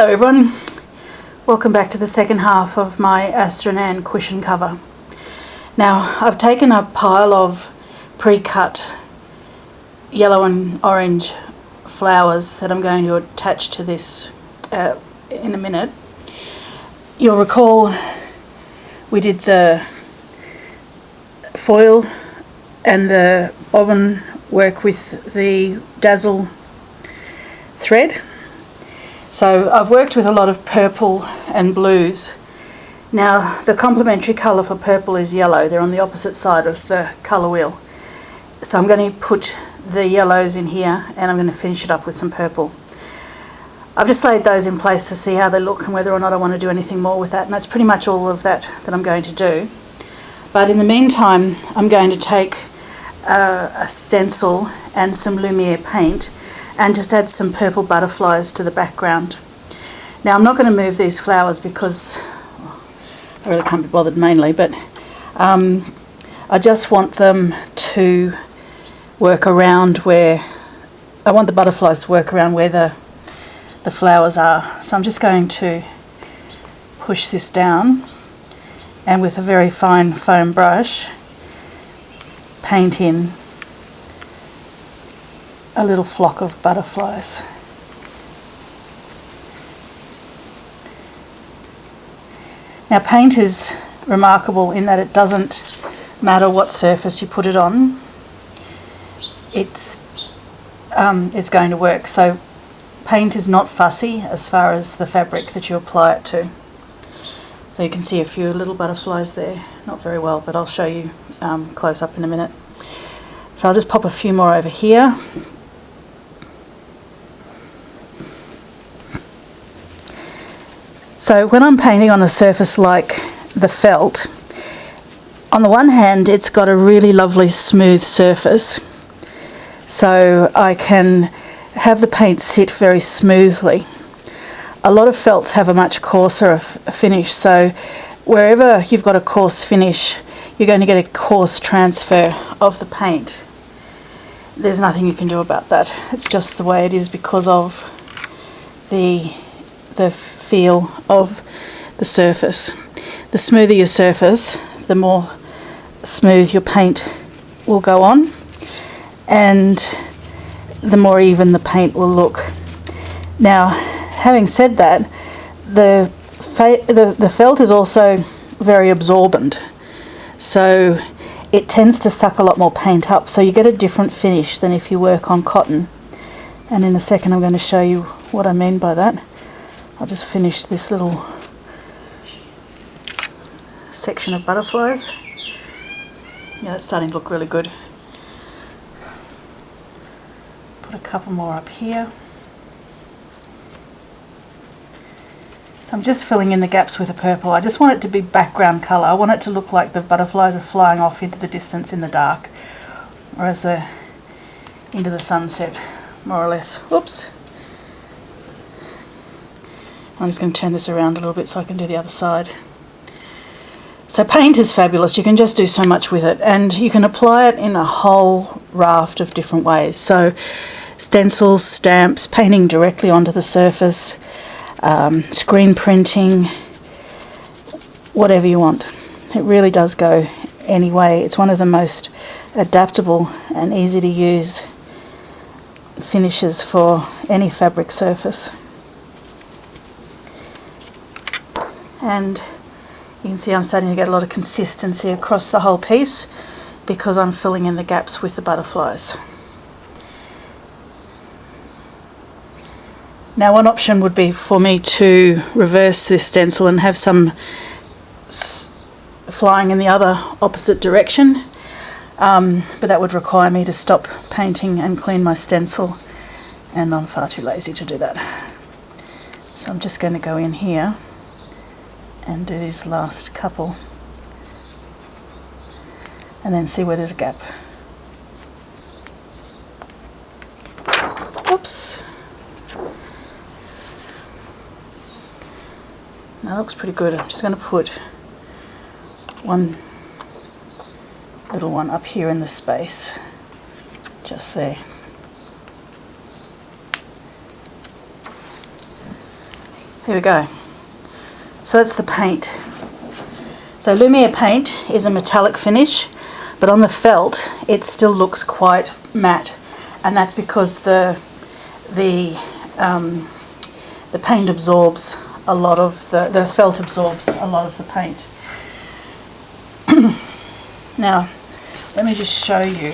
Hello everyone, welcome back to the second half of my Astor cushion cover. Now I've taken a pile of pre-cut yellow and orange flowers that I'm going to attach to this in a minute. You'll recall we did the foil and the bobbin work with the dazzle thread. So I've worked with a lot of purple and blues. Now the complementary colour for purple is yellow. They're on the opposite side of the colour wheel. So I'm going to put the yellows in here and I'm going to finish it up with some purple. I've just laid those in place to see how they look and whether or not I want to do anything more with that, and that's pretty much all of that I'm going to do. But in the meantime I'm going to take a stencil and some Lumiere paint and just add some purple butterflies to the background. Now I'm not going to move these flowers because I really can't be bothered mainly, but I just want them to work around where, I want the butterflies to work around where the flowers are. So I'm just going to push this down and with a very fine foam brush paint in a little flock of butterflies. Now paint is remarkable in that it doesn't matter what surface you put it on, it's going to work. So paint is not fussy as far as the fabric that you apply it to. So you can see a few little butterflies there, not very well, but I'll show you close up in a minute. So I'll just pop a few more over here. So when I'm painting on a surface like the felt, on the one hand it's got a really lovely smooth surface, so I can have the paint sit very smoothly. A lot of felts have a much coarser finish, so wherever you've got a coarse finish you're going to get a coarse transfer of the paint. There's nothing you can do about that. It's just the way it is because of the feel of the surface. The smoother your surface, the more smooth your paint will go on and the more even the paint will look. Now having said that, the felt is also very absorbent, so it tends to suck a lot more paint up, so you get a different finish than if you work on cotton, and in a second I'm going to show you what I mean by that. I'll just finish this little section of butterflies. Yeah, it's starting to look really good. Put a couple more up here. So I'm just filling in the gaps with the purple. I just want it to be background colour. I want it to look like the butterflies are flying off into the distance in the dark, or as they're into the sunset, more or less. Whoops. I'm just going to turn this around a little bit so I can do the other side. So paint is fabulous. You can just do so much with it, and you can apply it in a whole raft of different ways. So stencils, stamps, painting directly onto the surface, screen printing, whatever you want. It really does go any way. It's one of the most adaptable and easy to use finishes for any fabric surface. And you can see I'm starting to get a lot of consistency across the whole piece because I'm filling in the gaps with the butterflies. Now one option would be for me to reverse this stencil and have some flying in the other opposite direction, but that would require me to stop painting and clean my stencil, and I'm far too lazy to do that. So I'm just going to go in here and do these last couple and then see where there's a gap. Oops. That looks pretty good. I'm just going to put one little one up here in the space, just there. There we go. So that's the paint. So Lumiere paint is a metallic finish, but on the felt it still looks quite matte, and that's because the paint absorbs a lot of the felt absorbs a lot of the paint. Now, let me just show you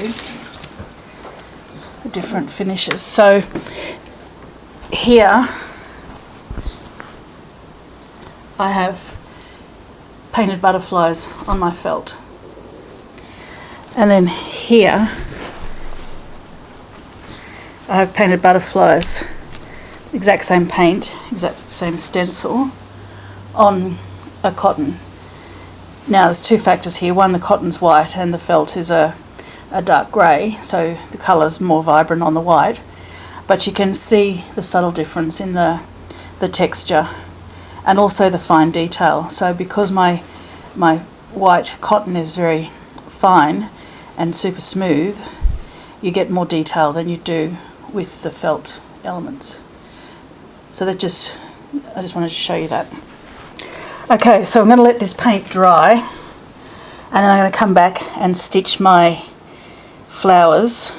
the different finishes. So here I have painted butterflies on my felt, and then here I have painted butterflies, exact same paint, exact same stencil on a cotton. Now there's two factors here. One, the cotton's white and the felt is a dark grey, so the colour's more vibrant on the white, but you can see the subtle difference in the texture and also the fine detail. So because my white cotton is very fine and super smooth, you get more detail than you do with the felt elements. So I just wanted to show you that. Okay, so I'm going to let this paint dry, and then I'm going to come back and stitch my flowers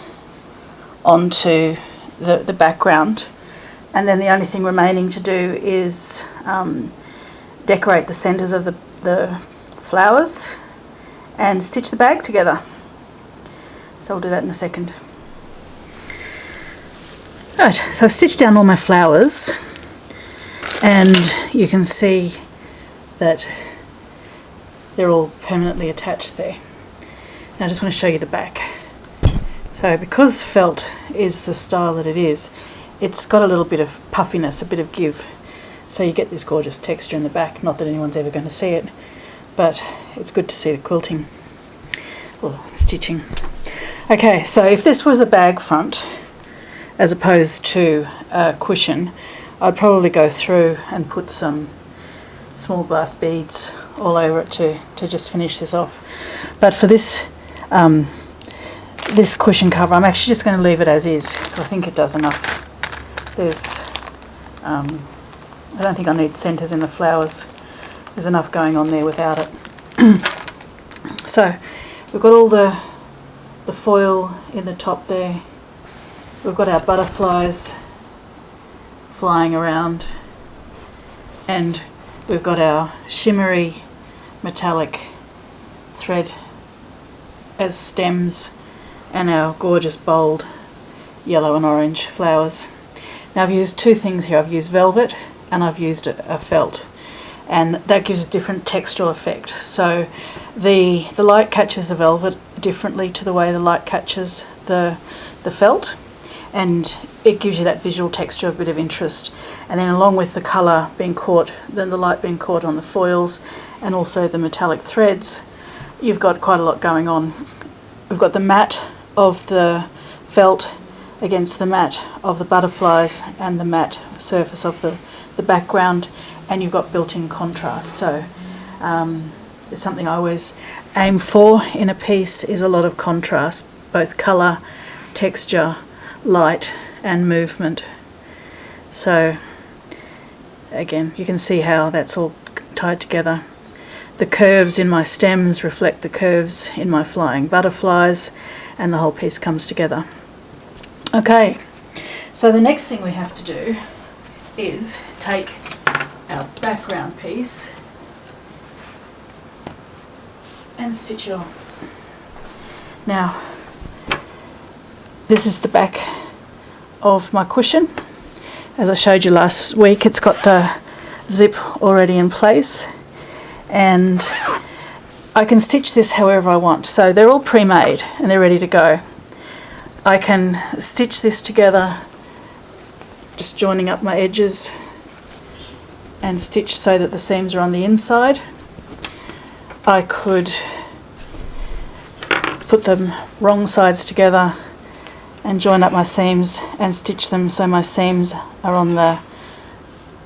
onto the background, and then the only thing remaining to do is decorate the centres of the flowers and stitch the bag together. So I'll do that in a second. Right, so I've stitched down all my flowers, and you can see that they're all permanently attached there. Now I just want to show you the back. So because felt is the style that it is, it's got a little bit of puffiness, a bit of give. So you get this gorgeous texture in the back. Not that anyone's ever going to see it, but it's good to see the quilting or stitching. Okay, so if this was a bag front as opposed to a cushion, I'd probably go through and put some small glass beads all over it to just finish this off. But for this this cushion cover, I'm actually just going to leave it as is, because I think it does enough. There's I don't think I need centres in the flowers. There's enough going on there without it. So we've got all the foil in the top there. We've got our butterflies flying around, and we've got our shimmery metallic thread as stems and our gorgeous bold yellow and orange flowers. Now I've used two things here. I've used velvet and I've used a felt, and that gives a different textural effect. So the light catches the velvet differently to the way the light catches the felt, and it gives you that visual texture, a bit of interest. And then along with the colour being caught, then the light being caught on the foils and also the metallic threads, you've got quite a lot going on. We've got the matte of the felt against the matte of the butterflies and the matte surface of the background, and you've got built-in contrast. So it's something I always aim for in a piece, is a lot of contrast, both colour, texture, light and movement. So again, you can see how that's all tied together. The curves in my stems reflect the curves in my flying butterflies, and the whole piece comes together. Okay, so the next thing we have to do is take our background piece and stitch it on. Now, this is the back of my cushion. As I showed you last week, it's got the zip already in place, and I can stitch this however I want. So they're all pre-made and they're ready to go. I can stitch this together, just joining up my edges, and stitch so that the seams are on the inside. I could put them wrong sides together and join up my seams and stitch them so my seams are on the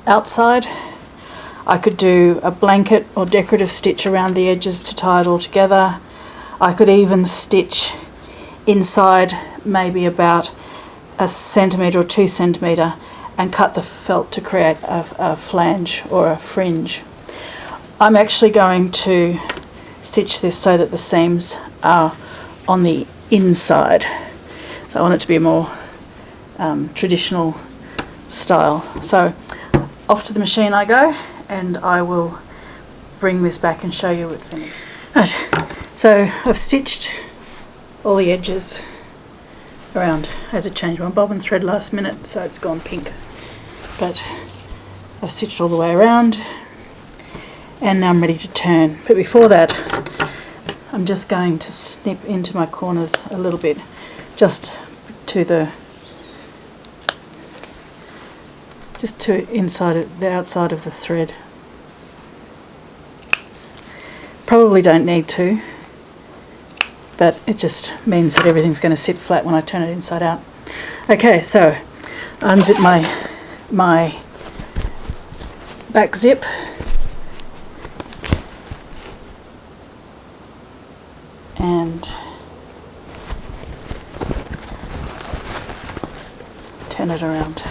outside. I could do a blanket or decorative stitch around the edges to tie it all together. I could even stitch inside maybe about 1 centimetre or 2 centimetre and cut the felt to create a flange or a fringe. I'm actually going to stitch this so that the seams are on the inside. So I want it to be a more traditional style. So off to the machine I go, and I will bring this back and show you it finished. Right, so I've stitched all the edges around. I had to change my bobbin thread last minute, so it's gone pink. But I've stitched all the way around, and now I'm ready to turn. But before that, I'm just going to snip into my corners a little bit, just to the the outside of the thread. Probably don't need to, but it just means that everything's going to sit flat when I turn it inside out. Okay, so unzip my back zip, and turn it around.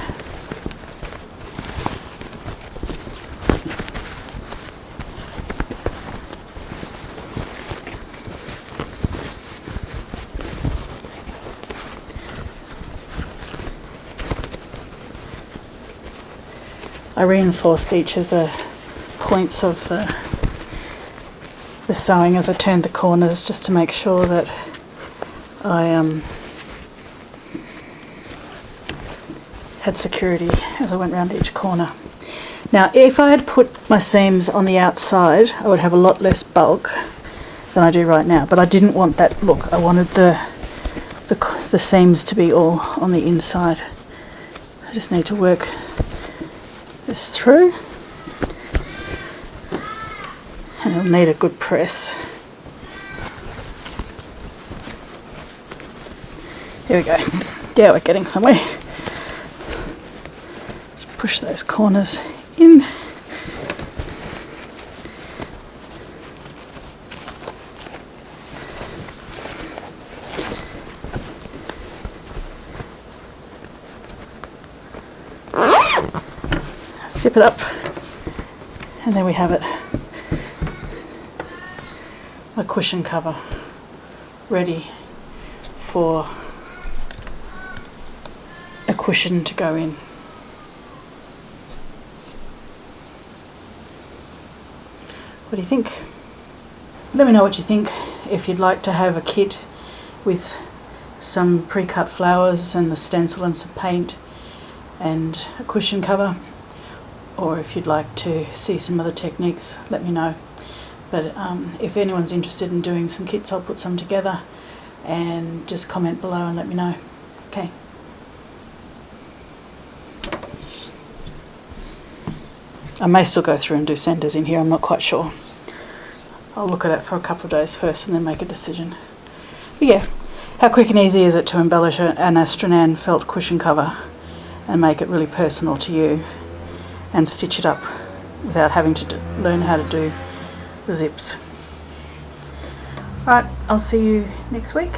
I reinforced each of the points of the sewing as I turned the corners, just to make sure that I had security as I went around each corner. Now, if I had put my seams on the outside, I would have a lot less bulk than I do right now, but I didn't want that look. I wanted the seams to be all on the inside. I just need to work this through, and it'll need a good press. Here we go. Yeah, we're getting somewhere. Just push those corners in. Zip it up, and there we have it. A cushion cover ready for a cushion to go in. What do you think? Let me know what you think. If you'd like to have a kit with some pre-cut flowers and the stencil and some paint and a cushion cover, or if you'd like to see some other techniques, let me know. But if anyone's interested in doing some kits, I'll put some together, and just comment below and let me know. Okay. I may still go through and do centres in here, I'm not quite sure. I'll look at it for a couple of days first and then make a decision. But yeah, how quick and easy is it to embellish an Astor felt cushion cover and make it really personal to you, and stitch it up without having to learn how to do the zips. Right, I'll see you next week.